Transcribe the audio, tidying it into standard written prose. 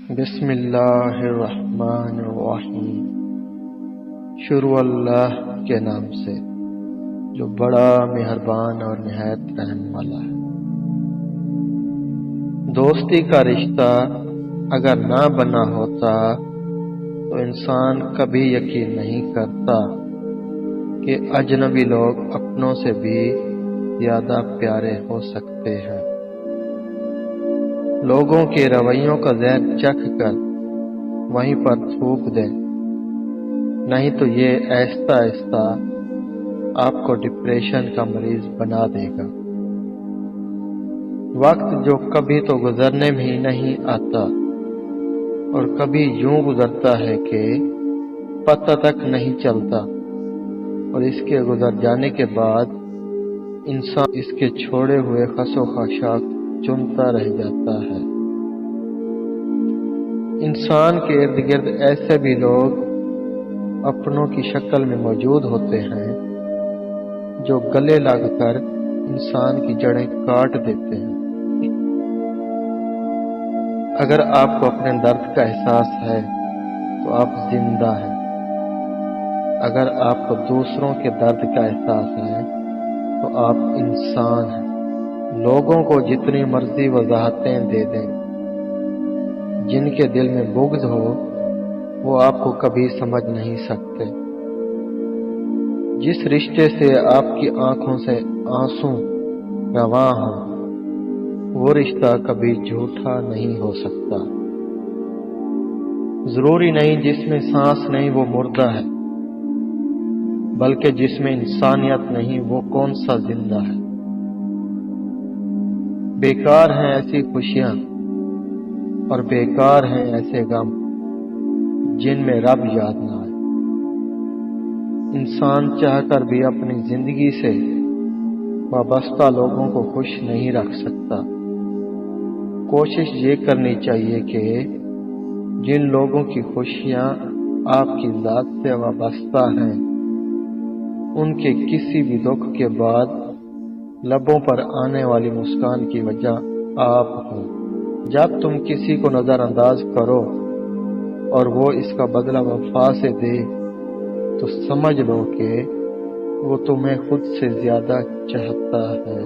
بسم اللہ الرحمن الرحیم۔ شروع اللہ کے نام سے جو بڑا مہربان اور نہایت رحم والا ہے۔ دوستی کا رشتہ اگر نہ بنا ہوتا تو انسان کبھی یقین نہیں کرتا کہ اجنبی لوگ اپنوں سے بھی زیادہ پیارے ہو سکتے ہیں۔ لوگوں کے رویوں کا زہر چکھ کر وہیں پر تھوک دیں، نہیں تو یہ آہستہ آہستہ آپ کو ڈپریشن کا مریض بنا دے گا۔ وقت جو کبھی تو گزرنے میں ہی نہیں آتا اور کبھی یوں گزرتا ہے کہ پتہ تک نہیں چلتا، اور اس کے گزر جانے کے بعد انسان اس کے چھوڑے ہوئے خس و خاشاک چنتا رہ جاتا ہے۔ انسان کے ارد گرد ایسے بھی لوگ اپنوں کی شکل میں موجود ہوتے ہیں جو گلے لگ کر انسان کی جڑیں کاٹ دیتے ہیں۔ اگر آپ کو اپنے درد کا احساس ہے تو آپ زندہ ہیں، اگر آپ کو دوسروں کے درد کا احساس ہے تو آپ انسان ہیں۔ لوگوں کو جتنی مرضی وضاحتیں دے دیں، جن کے دل میں بغض ہو وہ آپ کو کبھی سمجھ نہیں سکتے۔ جس رشتے سے آپ کی آنکھوں سے آنسو رواں ہوں وہ رشتہ کبھی جھوٹا نہیں ہو سکتا۔ ضروری نہیں جس میں سانس نہیں وہ مردہ ہے، بلکہ جس میں انسانیت نہیں وہ کون سا زندہ ہے۔ بیکار ہیں ایسی خوشیاں اور بیکار ہیں ایسے غم جن میں رب یاد نہ آئے۔ انسان چاہ کر بھی اپنی زندگی سے وابستہ لوگوں کو خوش نہیں رکھ سکتا۔ کوشش یہ کرنی چاہیے کہ جن لوگوں کی خوشیاں آپ کی ذات سے وابستہ ہیں ان کے کسی بھی دکھ کے بعد لبوں پر آنے والی مسکان کی وجہ آپ ہوں۔ جب تم کسی کو نظر انداز کرو اور وہ اس کا بدلہ وفا سے دے تو سمجھ لو کہ وہ تمہیں خود سے زیادہ چاہتا ہے۔